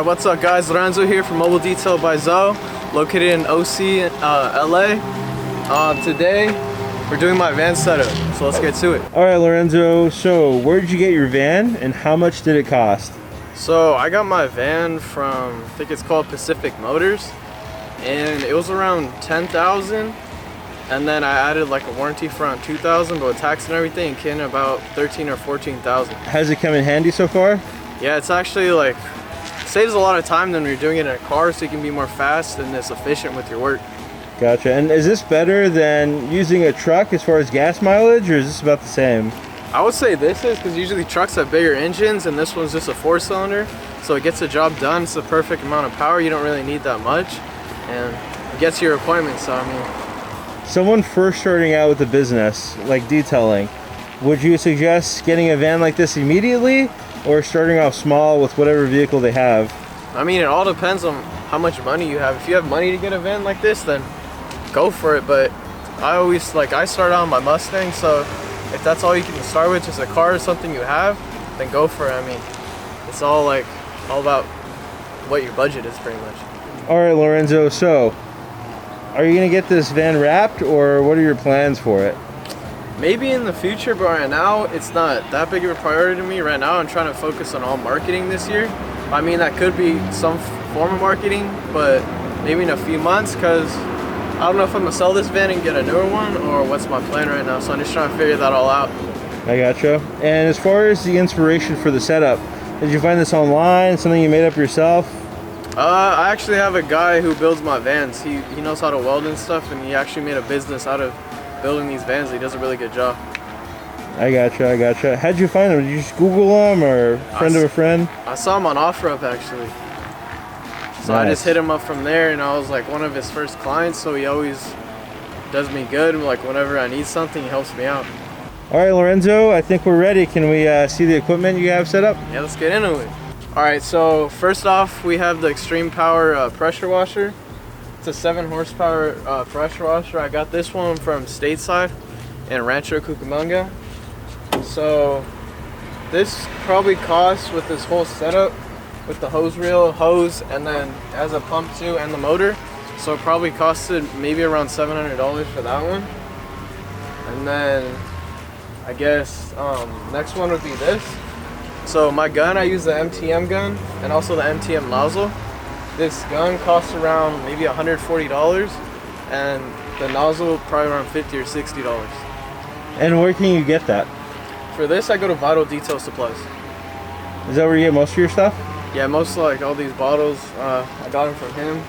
Alright, what's up guys? Lorenzo here from Mobile Detail by Zoe, located in OC, LA. Today, we're doing my van setup, so let's get to it. Alright Lorenzo, so where did you get your van and how much did it cost? So I got my van from, I think it's called Pacific Motors, and it was around $10,000, and then I added like a warranty for around $2,000, but with tax and everything, it came in about $13,000 or $14,000. Has it come in handy so far? Yeah, it's actually like, saves a lot of time than when you're doing it in a car, so you can be more fast and it's efficient with your work. Gotcha. And is this better than using a truck as far as gas mileage, or is this about the same? I would say this is, because usually trucks have bigger engines and this one's just a 4-cylinder, so it gets the job done. It's the perfect amount of power. You don't really need that much, and it gets to your appointment. So I mean, someone first starting out with a business like detailing, would you suggest getting a van like this immediately, or starting off small with whatever vehicle they have? I mean, it all depends on how much money you have. If you have money to get a van like this, then go for it. But I start out on my Mustang, so if that's all you can start with, just a car or something you have, then go for it. I mean, it's all about what your budget is, pretty much. All right, Lorenzo, so are you gonna get this van wrapped, or what are your plans for it? Maybe in the future, but right now it's not that big of a priority to me. Right now I'm trying to focus on all marketing this year. I mean, that could be some form of marketing, but maybe in a few months, because I don't know if I'm gonna sell this van and get a newer one, or what's my plan right now. So I'm just trying to figure that all out. I gotcha. And as far as the inspiration for the setup, did you find this online, something you made up yourself? I actually have a guy who builds my vans. He knows how to weld and stuff, and he actually made a business out of building these vans. He does a really good job. I gotcha. How'd you find them? Did you just Google them, or friend of a friend? I saw him on OfferUp actually. So Nice. I just hit him up from there, and I was like one of his first clients, so he always does me good. Like whenever I need something, he helps me out. All right, Lorenzo, I think we're ready. Can we see the equipment you have set up? Yeah, let's get into it. All right, so first off, we have the Extreme Power pressure washer. It's a 7 horsepower pressure washer. I got this one from Stateside in Rancho Cucamonga. So this probably costs, with this whole setup, with the hose reel, hose, and then has a pump too, and the motor. So it probably costed maybe around $700 for that one. And then I guess next one would be this. So my gun, I use the MTM gun and also the MTM nozzle. This gun costs around maybe $140, and the nozzle probably around $50 or $60. And where can you get that? For this, I go to Vital Detail Supplies. Is that where you get most of your stuff? Yeah, most like all these bottles, I got them from him.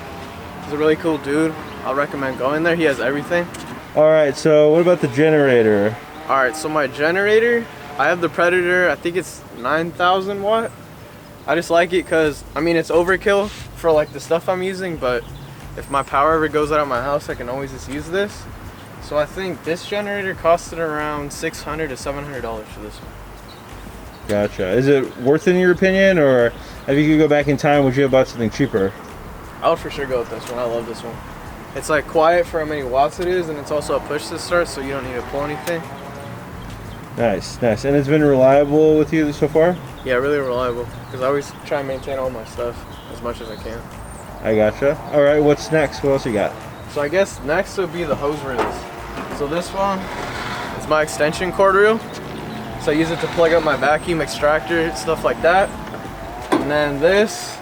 He's a really cool dude. I'll recommend going there. He has everything. All right, so what about the generator? All right, so my generator, I have the Predator. I think it's 9,000 watt. I just like it because, I mean, it's overkill for like the stuff I'm using, but if my power ever goes out of my house, I can always just use this. So I think this generator costed around $600 to $700 for this one. Gotcha. Is it worth it in your opinion, or if you could go back in time, would you have bought something cheaper? I would for sure go with this one. I love this one. It's like quiet for how many watts it is, and it's also a push to start, so you don't need to pull anything. Nice. And it's been reliable with you so far? Yeah, really reliable, because I always try and maintain all my stuff as much as I can. I gotcha. All right, what's next? What else you got? So I guess next would be the hose reels. So this one is my extension cord reel. So I use it to plug up my vacuum extractor, stuff like that. And then this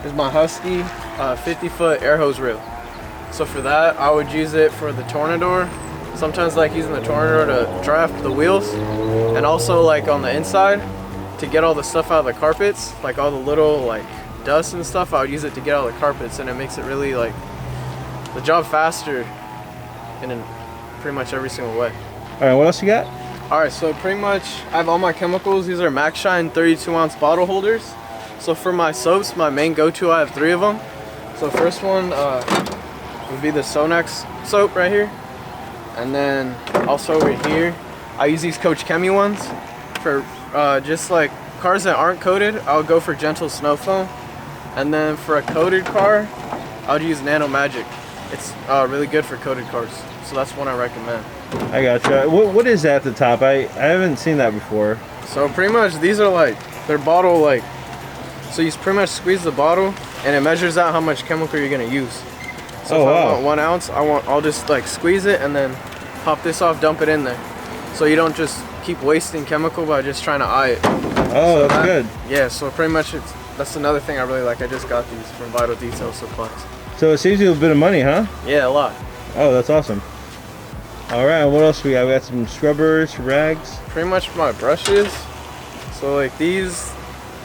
is my Husky 50-foot air hose reel. So for that, I would use it for the Tornador. Sometimes I like using the Tornador to draft the wheels, and also like on the inside to get all the stuff out of the carpets, like all the little like dust and stuff. I would use it to get out of the carpets, and it makes it really like the job faster in pretty much every single way. All right, what else you got? All right, so pretty much I have all my chemicals. These are Max Shine 32-ounce bottle holders. So for my soaps, my main go-to, I have 3 of them. So first one would be the Sonax soap right here. And then also over here, I use these Coach Chemi ones. For just like cars that aren't coated, I would go for Gentle Snow Foam. And then for a coated car, I would use Nano Magic. It's really good for coated cars, so that's one I recommend. I gotcha. What is that at the top? I haven't seen that before. So pretty much these are like, they're bottle like So you pretty much squeeze the bottle, and it measures out how much chemical you're gonna use. So if I want 1 ounce, I'll just like squeeze it and then pop this off, dump it in there. So you don't just keep wasting chemical by just trying to eye it. Oh, so that's good. Yeah, so pretty much that's another thing I really like. I just got these from Vital Detail Supplies. So it saves you a bit of money, huh? Yeah, a lot. Oh, that's awesome. All right, what else we got? We got some scrubbers, rags. Pretty much my brushes. So like these,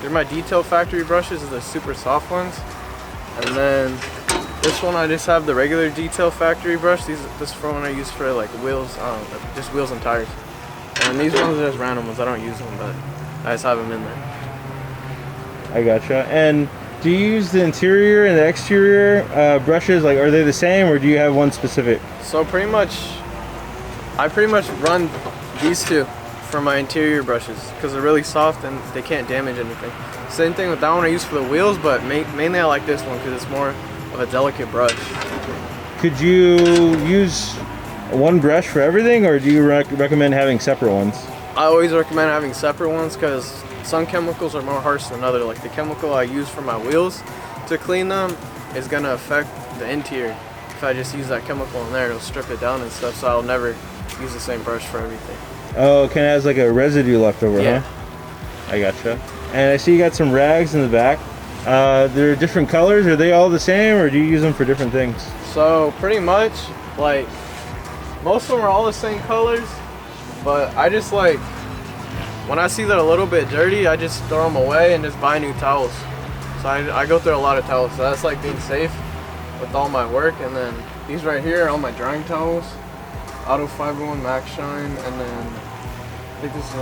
they're my Detail Factory brushes, the super soft ones. And then this one I just have the regular Detail Factory brush. This one I use for like wheels, just wheels and tires. And these ones are just random ones. I don't use them, but I just have them in there. I gotcha. And do you use the interior and the exterior brushes? Like, are they the same, or do you have one specific? So I pretty much run these two for my interior brushes because they're really soft and they can't damage anything. Same thing with that one I use for the wheels, but mainly I like this one because it's more of a delicate brush. Could you use one brush for everything, or do you recommend having separate ones? I always recommend having separate ones because some chemicals are more harsh than others. Like the chemical I use for my wheels to clean them is gonna affect the interior. If I just use that chemical in there, it'll strip it down and stuff, so I'll never use the same brush for everything. Oh, it kind of has like a residue left over, Yeah. huh? I gotcha. And I see you got some rags in the back. They're different colors. Are they all the same, or do you use them for different things? So pretty much, like, most of them are all the same colors, but I just like, when I see they're a little bit dirty, I just throw them away and just buy new towels. So I go through a lot of towels, so that's like being safe with all my work. And then these right here are all my drying towels. Auto Fiber One Max Shine, and then I think this is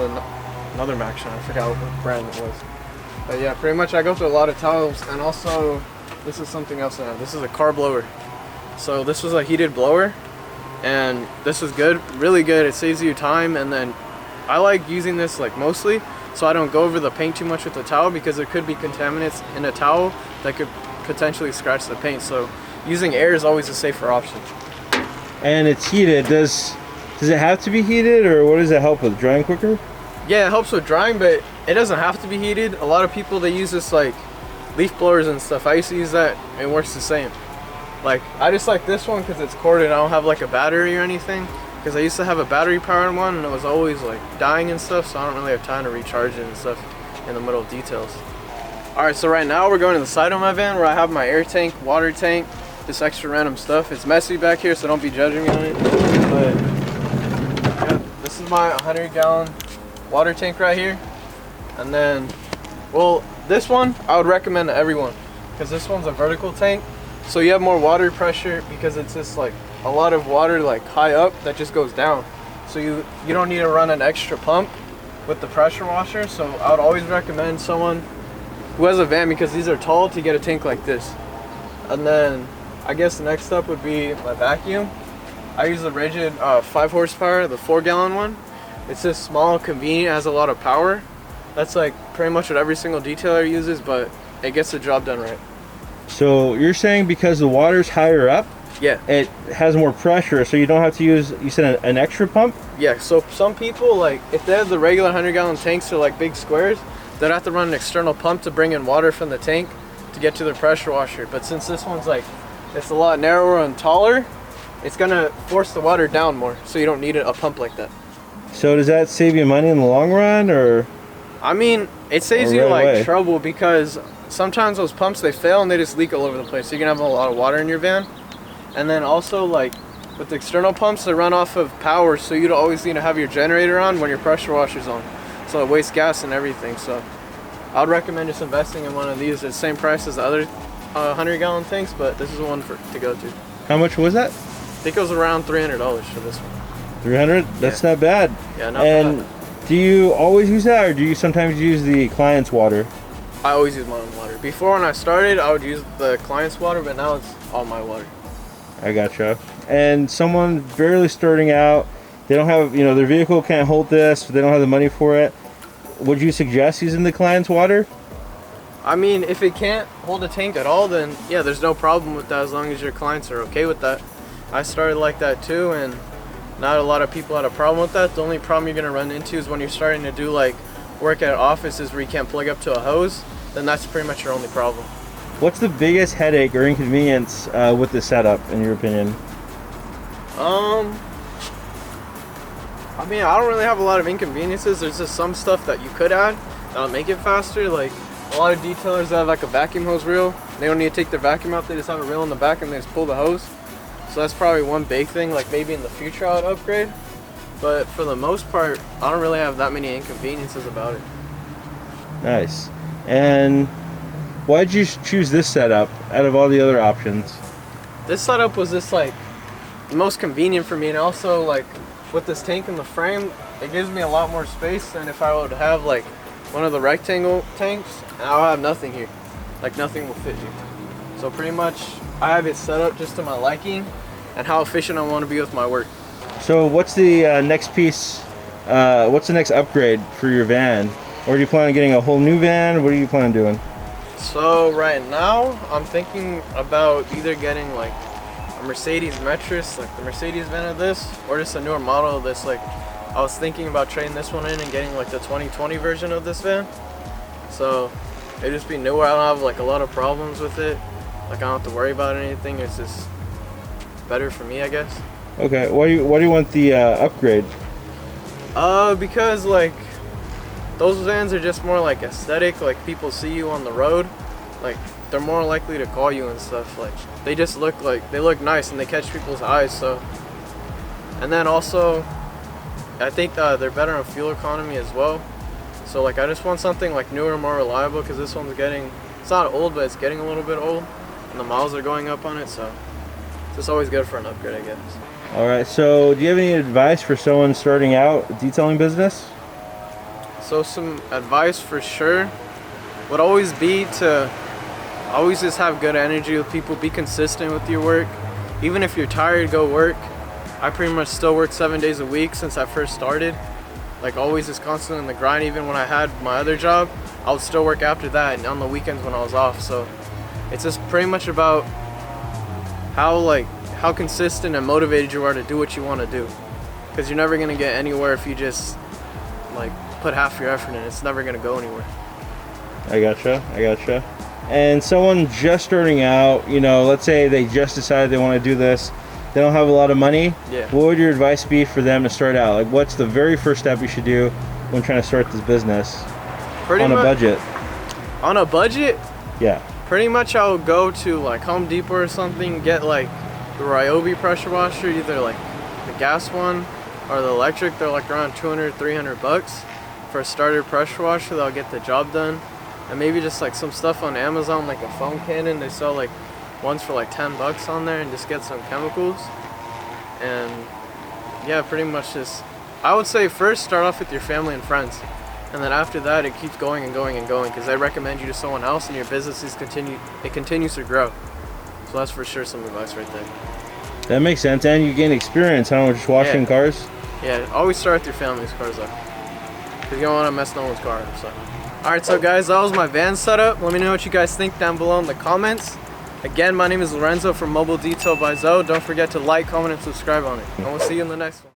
another Max Shine. I forgot what brand it was. But yeah, pretty much I go through a lot of towels. And also, this is something else I have. This is a car blower. So this was a heated blower, and this is good, really good. It saves you time, and then I like using this like mostly so I don't go over the paint too much with the towel because there could be contaminants in a towel that could potentially scratch the paint. So using air is always a safer option. And it's heated. Does it have to be heated, or what does it help with? Drying quicker? Yeah, it helps with drying, but it doesn't have to be heated. A lot of people, they use this like leaf blowers and stuff. I used to use that. It works the same. Like, I just like this one because it's corded. I don't have like a battery or anything, because I used to have a battery powered one and it was always like dying and stuff, so I don't really have time to recharge it and stuff in the middle of details. Alright, so right now we're going to the side of my van where I have my air tank, water tank, this extra random stuff. It's messy back here, so don't be judging me on it. But yeah, this is my 100-gallon water tank right here. And then, well, this one I would recommend to everyone because this one's a vertical tank, so you have more water pressure because it's just like a lot of water like high up that just goes down. So you don't need to run an extra pump with the pressure washer. So I would always recommend someone who has a van, because these are tall, to get a tank like this. And then I guess the next step would be my vacuum. I use the Rigid 5 horsepower, the 4-gallon one. It's just small, convenient, has a lot of power. That's like pretty much what every single detailer uses, but it gets the job done right. So you're saying because the water's higher up, Yeah. it has more pressure, so you don't have to use, you said, an extra pump? Yeah, so some people, like, if they have the regular 100-gallon tanks or like big squares, they'd have to run an external pump to bring in water from the tank to get to the pressure washer. But since this one's like, it's a lot narrower and taller, it's gonna force the water down more, so you don't need a pump like that. So does that save you money in the long run, or? I mean, it saves you like trouble, because sometimes those pumps, they fail and they just leak all over the place. So you're gonna have a lot of water in your van. And then also, like, with the external pumps, they run off of power, so you don't always need to have your generator on when your pressure washer's on. So it wastes gas and everything. So I would recommend just investing in one of these. It's the same price as the other 100-gallon tanks, but this is one to go to. How much was that? I think it was around $300 for this one. 300? That's not bad. Yeah, not and bad. Do you always use that, or do you sometimes use the client's water? I always use my own water. Before, when I started, I would use the client's water, but now it's all my water. I gotcha. And someone barely starting out, they don't have, their vehicle can't hold this, they don't have the money for it. Would you suggest using the client's water? I mean, if it can't hold a tank at all, then yeah, there's no problem with that as long as your clients are okay with that. I started like that too, and not a lot of people had a problem with that. The only problem you're gonna run into is when you're starting to do like work at offices where you can't plug up to a hose. then that's pretty much your only problem. What's the biggest headache or inconvenience with the setup, in your opinion? I mean, I don't really have a lot of inconveniences. There's just some stuff that you could add that'll make it faster. Like a lot of detailers that have like a vacuum hose reel, they don't need to take their vacuum out. They just have a reel in the back and they just pull the hose. So that's probably one big thing. Like maybe in the future I would upgrade. But for the most part, I don't really have that many inconveniences about it. Nice. And why did you choose this setup out of all the other options? This setup was just like the most convenient for me, and also like with this tank in the frame, it gives me a lot more space than if I would have like one of the rectangle tanks. And I'll have nothing here. Like nothing will fit here. So pretty much I have it set up just to my liking and how efficient I want to be with my work. So what's the next piece, what's the next upgrade for your van? Or do you plan on getting a whole new van? What do you plan on doing? So right now I'm thinking about either getting like a Mercedes Metris, like the Mercedes van of this, or just a newer model of this. Like I was thinking about trading this one in and getting like the 2020 version of this van. So it'd just be newer. I don't have like a lot of problems with it. Like I don't have to worry about anything. It's just better for me, I guess. Okay, why do you want the upgrade? Because like those vans are just more like aesthetic. Like people see you on the road, like they're more likely to call you and stuff. Like they just look like they look nice and they catch people's eyes. So, and then also I think they're better on fuel economy as well. So like I just want something like newer and more reliable, because this one's getting, it's not old, but it's getting a little bit old and the miles are going up on it. So it's just always good for an upgrade, I guess. All right, so do you have any advice for someone starting out a detailing business? So some advice for sure would always be to always just have good energy with people, be consistent with your work. Even if you're tired, go work. I pretty much still work 7 days a week since I first started. Like always just constantly in the grind. Even when I had my other job, I would still work after that and on the weekends when I was off. So it's just pretty much about how consistent and motivated you are to do what you want to do. Because you're never going to get anywhere if you just like put half your effort in. It's never going to go anywhere. I gotcha. And someone just starting out, you know, let's say they just decided they want to do this, they don't have a lot of money. Yeah. What would your advice be for them to start out? Like, what's the very first step you should do when trying to start this business on a budget? On a budget? Yeah. Pretty much I would go to like Home Depot or something, get like the Ryobi pressure washer, either like the gas one or the electric. They're like around 200, 300 bucks for a starter pressure washer. That'll get the job done. And maybe just like some stuff on Amazon, like a foam cannon. They sell like ones for like 10 bucks on there, and just get some chemicals. And yeah, pretty much just, I would say first start off with your family and friends. And then after that, it keeps going and going and going, because they recommend you to someone else and your business continues to grow. So that's for sure some advice right there. That makes sense. And you gain experience, huh? Just washing cars? Yeah, always start with your family's cars though, because you don't want to mess no one's car up. So. Alright, so guys, that was my van setup. Let me know what you guys think down below in the comments. Again, my name is Lorenzo from Mobile Detail by Zoe. Don't forget to like, comment, and subscribe on it. And we'll see you in the next one.